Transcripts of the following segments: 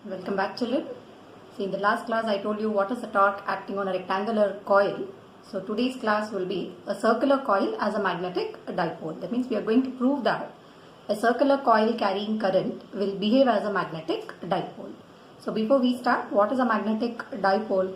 Welcome back, children. See, in the last class I told you what is the torque acting on a rectangular coil. So today's class will be a circular coil as a magnetic dipole. That means we are going to prove that a circular coil carrying current will behave as a magnetic dipole. So before we start, what is a magnetic dipole?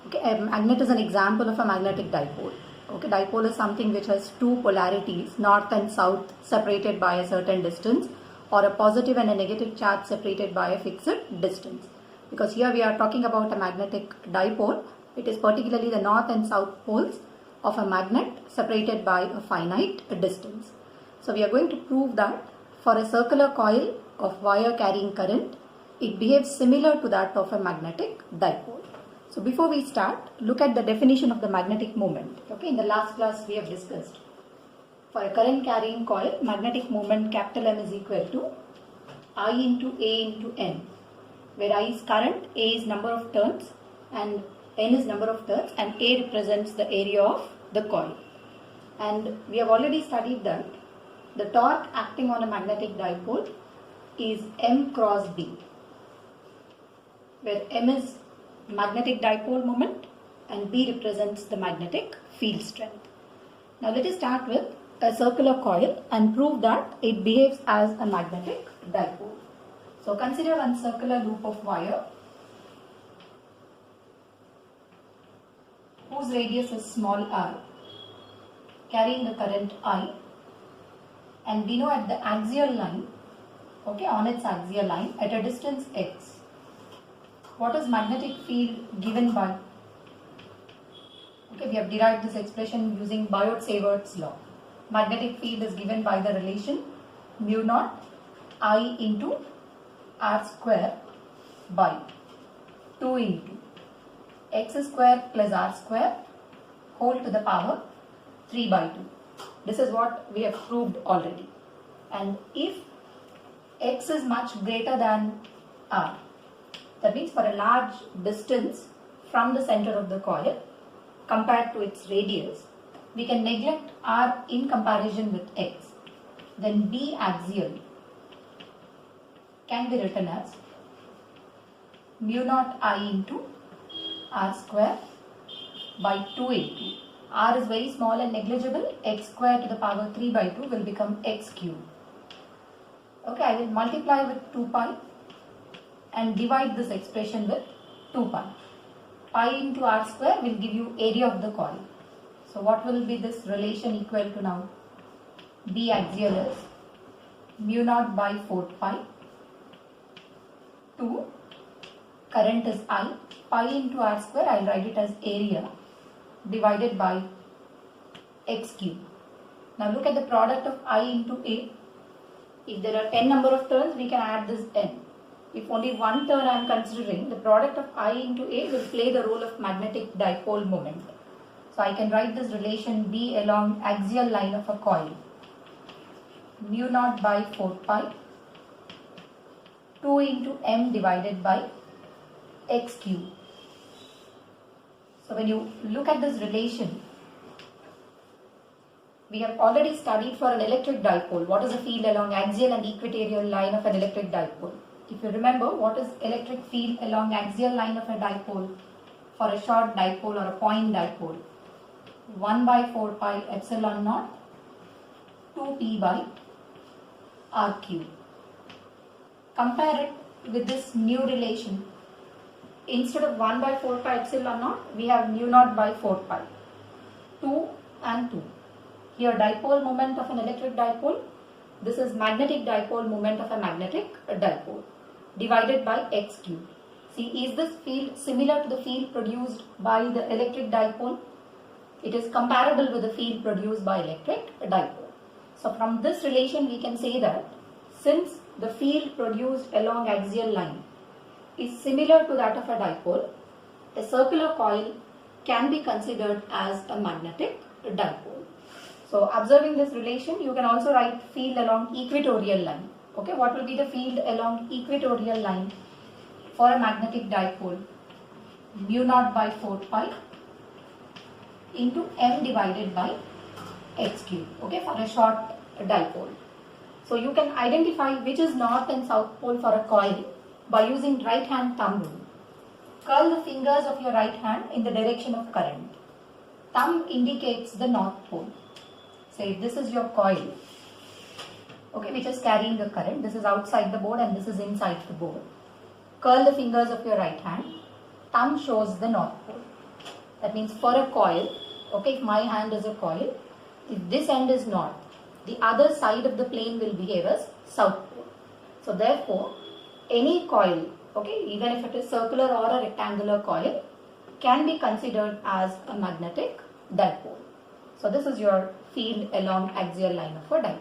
Okay, a magnet is an example of a magnetic dipole. Okay, dipole is something which has two polarities, north and south, separated by a certain distance, or a positive and a negative charge separated by a fixed distance. Because here we are talking about a magnetic dipole, it is particularly the north and south poles of a magnet separated by a finite distance. So we are going to prove that for a circular coil of wire carrying current, it behaves similar to that of a magnetic dipole. So before we start, look at the definition of the magnetic moment. Okay, in the last class we have discussed. For a current carrying coil, magnetic moment capital M is equal to I into A into N, where I is current, A is number of turns and N is number of turns, and A represents the area of the coil. And we have already studied that the torque acting on a magnetic dipole is M cross B, where M is magnetic dipole moment and B represents the magnetic field strength. Now let us start with a circular coil and prove that it behaves as a magnetic dipole. So consider one circular loop of wire whose radius is small r, carrying the current I, and we know at the axial line, okay, on its axial line at a distance x, what is magnetic field given by? Okay, we have derived this expression using Biot-Savart's law. Magnetic field is given by the relation mu naught I into r square by 2 into x square plus r square whole to the power 3 by 2. This is what we have proved already. And if x is much greater than r, that means for a large distance from the center of the coil compared to its radius, we can neglect r in comparison with x. Then B axial can be written as mu naught I into r square by 2 into r is very small and negligible, x square to the power 3 by 2 will become x cube. Okay, I will multiply with 2 pi and divide this expression with 2 pi. Pi into r square will give you area of the coil. So what will be this relation equal to now? B axial is mu naught by 4 pi to current is I, pi into r square, I will write it as area divided by x cube. Now look at the product of I into A. If there are n number of turns, we can add this n. If only one turn I am considering, the product of I into A will play the role of magnetic dipole moment. So I can write this relation B along axial line of a coil. Mu naught by 4 pi 2 into M divided by x cube. So when you look at this relation, we have already studied for an electric dipole. What is the field along axial and equatorial line of an electric dipole? If you remember, what is electric field along axial line of a dipole for a short dipole or a point dipole? 1 by 4 pi epsilon naught 2p by r cube. Compare it with this new relation. Instead of 1 by 4 pi epsilon naught, we have mu naught by 4 pi. 2 and 2. Here dipole moment of an electric dipole. This is magnetic dipole moment of a magnetic dipole divided by x cube. See, is this field similar to the field produced by the electric dipole? It is comparable with the field produced by electric dipole. So from this relation we can say that since the field produced along axial line is similar to that of a dipole, a circular coil can be considered as a magnetic dipole. So observing this relation, you can also write field along equatorial line. Okay, what will be the field along equatorial line for a magnetic dipole? Mu naught by 4 pi into M divided by x cube, okay, for a short dipole. So you can identify which is north and south pole for a coil by using right hand thumb rule. Curl the fingers of your right hand in the direction of current. Thumb indicates the north pole. Say this is your coil, okay, which is carrying the current. This is outside the board and this is inside the board. Curl the fingers of your right hand. Thumb shows the north pole. That means for a coil, okay, if my hand is a coil, if this end is north, the other side of the plane will behave as south pole. So therefore, any coil, okay, even if it is circular or a rectangular coil, can be considered as a magnetic dipole. So this is your field along axial line of a dipole.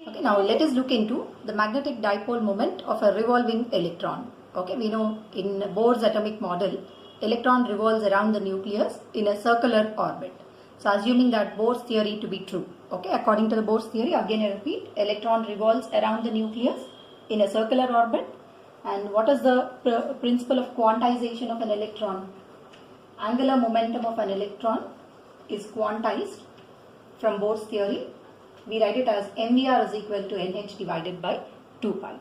Okay, now let us look into the magnetic dipole moment of a revolving electron. Okay, we know in Bohr's atomic model, electron revolves around the nucleus in a circular orbit. So assuming that Bohr's theory to be true, okay, according to the Bohr's theory, again I repeat, electron revolves around the nucleus in a circular orbit. And what is the principle of quantization of an electron? Angular momentum of an electron is quantized from Bohr's theory. We write it as mvr is equal to nh divided by 2 pi.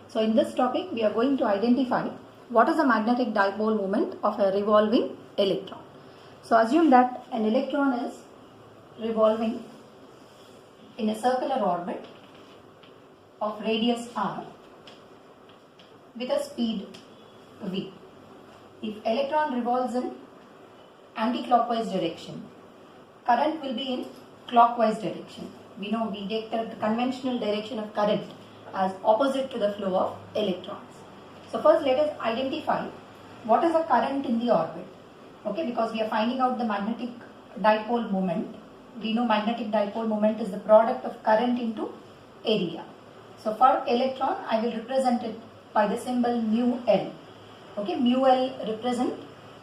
So in this topic, we are going to identify what is the magnetic dipole moment of a revolving electron. So assume that an electron is revolving in a circular orbit of radius r with a speed v. If electron revolves in anti-clockwise direction, current will be in clockwise direction. We know we take the conventional direction of current as opposite to the flow of electrons. So first let us identify what is the current in the orbit. Okay, because we are finding out the magnetic dipole moment. We know magnetic dipole moment is the product of current into area. So for electron, I will represent it by the symbol mu L. Okay, mu L represent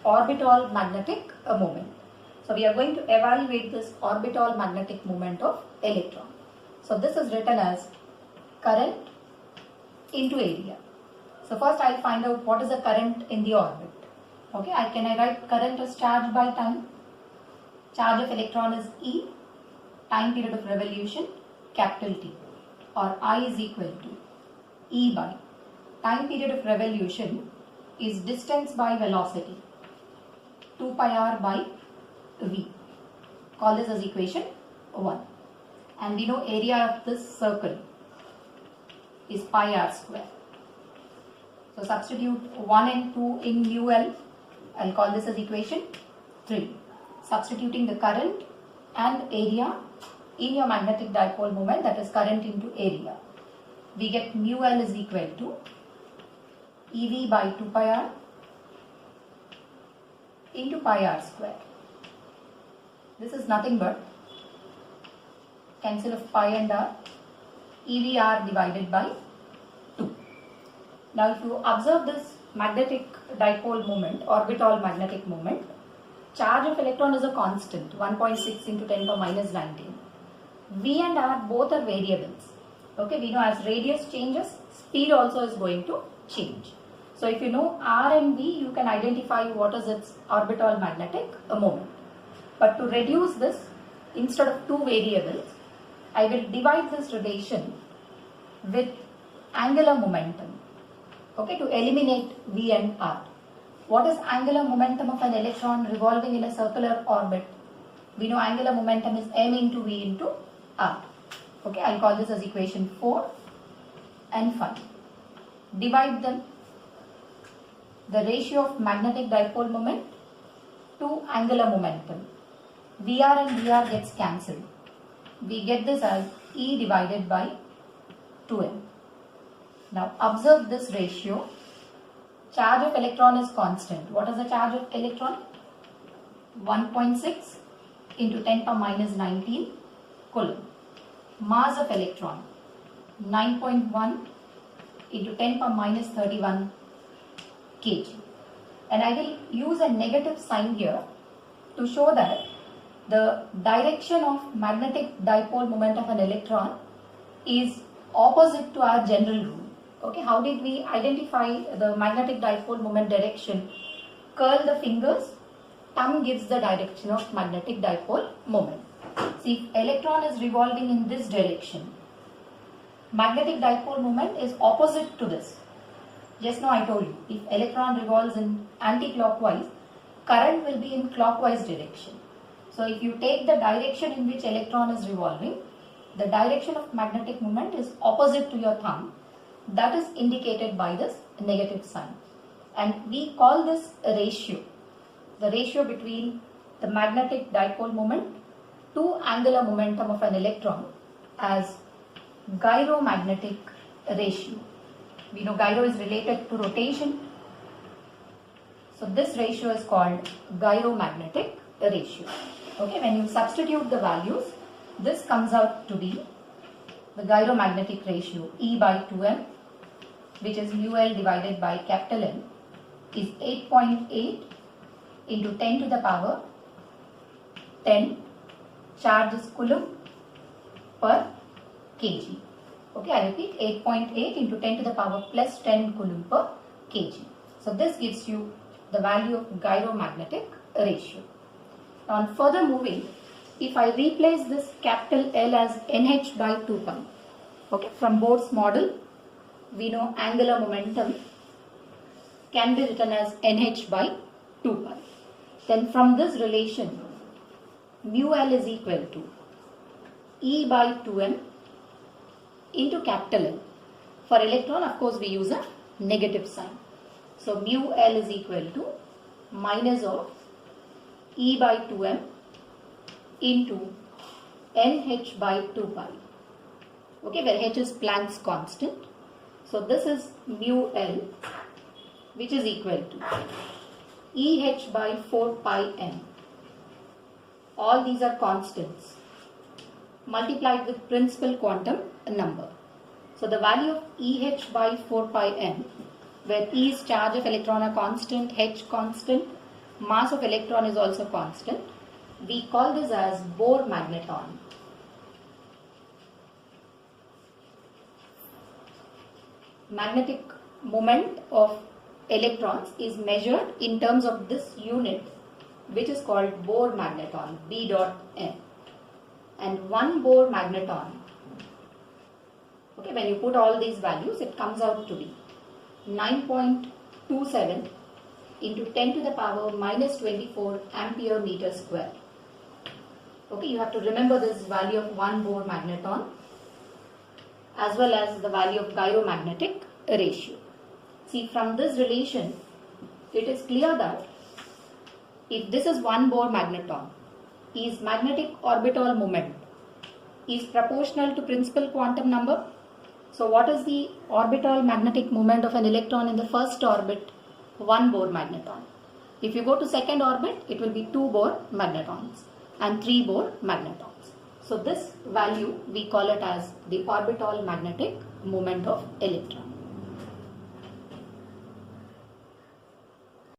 orbital magnetic moment. So we are going to evaluate this orbital magnetic moment of electron. So this is written as current into area. So first I will find out what is the current in the orbit. Okay, can I write current as charge by time? Charge of electron is E, time period of revolution capital T, or I is equal to E by time period of revolution is distance by velocity, 2 pi r by V. Call this as equation 1. And we know area of this circle is pi r square. So substitute 1 and 2 in mu L. I'll call this as equation 3. Substituting the current and area in your magnetic dipole moment, that is current into area, we get mu L is equal to EV by 2 pi r into pi r square. This is nothing but cancel of pi and r, EVR divided by 2. Now if you observe this magnetic dipole moment, orbital magnetic moment, charge of electron is a constant, 1.6 into 10 power minus 19. V and R both are variables. Okay, we know as radius changes, speed also is going to change. So if you know R and V, you can identify what is its orbital magnetic moment. But to reduce this, instead of two variables, I will divide this relation with angular momentum, okay, to eliminate V and R. What is angular momentum of an electron revolving in a circular orbit? We know angular momentum is m into V into R. Okay, I'll call this as equation 4 and 5. Divide them, the ratio of magnetic dipole moment to angular momentum. VR and VR gets cancelled. We get this as E divided by 2m. Now observe this ratio. Charge of electron is constant. What is the charge of electron? 1.6 into 10 power minus 19 coulomb. Mass of electron 9.1 into 10 power minus 31 kg. And I will use a negative sign here to show that the direction of magnetic dipole moment of an electron is opposite to our general rule. Okay, how did we identify the magnetic dipole moment direction? Curl the fingers, thumb gives the direction of magnetic dipole moment. See, if electron is revolving in this direction, magnetic dipole moment is opposite to this. Just now I told you, if electron revolves in anti-clockwise, current will be in clockwise direction. So if you take the direction in which electron is revolving, the direction of magnetic moment is opposite to your thumb. That is indicated by this negative sign. And we call this a ratio. The ratio between the magnetic dipole moment to angular momentum of an electron as gyromagnetic ratio. We know gyro is related to rotation. So this ratio is called gyromagnetic ratio. Okay, when you substitute the values, this comes out to be the gyromagnetic ratio E by 2m, which is mu L divided by capital M, is 8.8 into 10 to the power 10 charges coulomb per kg. Okay, I repeat, 8.8 into 10 to the power plus 10 coulomb per kg. So this gives you the value of gyromagnetic ratio. Now further moving, if I replace this capital L as NH by 2 pi, okay, from Bohr's model, we know angular momentum can be written as NH by 2 pi. Then from this relation, mu L is equal to E by 2m into capital L. For electron, of course, we use a negative sign. So mu L is equal to minus of E by 2m into NH by 2 pi. Okay, where H is Planck's constant. So this is mu L, which is equal to EH by 4 pi m. All these are constants multiplied with principal quantum number. So the value of EH by 4 pi m, where E is charge of electron a constant, H constant, mass of electron is also constant. We call this as Bohr magneton. Magnetic moment of electrons is measured in terms of this unit, which is called Bohr magneton, B dot M. And one Bohr magneton, okay, when you put all these values, it comes out to be 9.27 into 10 to the power minus 24 ampere meter square. Okay, you have to remember this value of one Bohr magneton as well as the value of gyromagnetic ratio. See, from this relation, it is clear that if this is one Bohr magneton, its magnetic orbital moment is proportional to principal quantum number. So what is the orbital magnetic moment of an electron in the first orbit? One Bohr magneton. If you go to second orbit, it will be 2 Bohr magnetons and 3 Bohr magnetons. So this value we call it as the orbital magnetic moment of electron.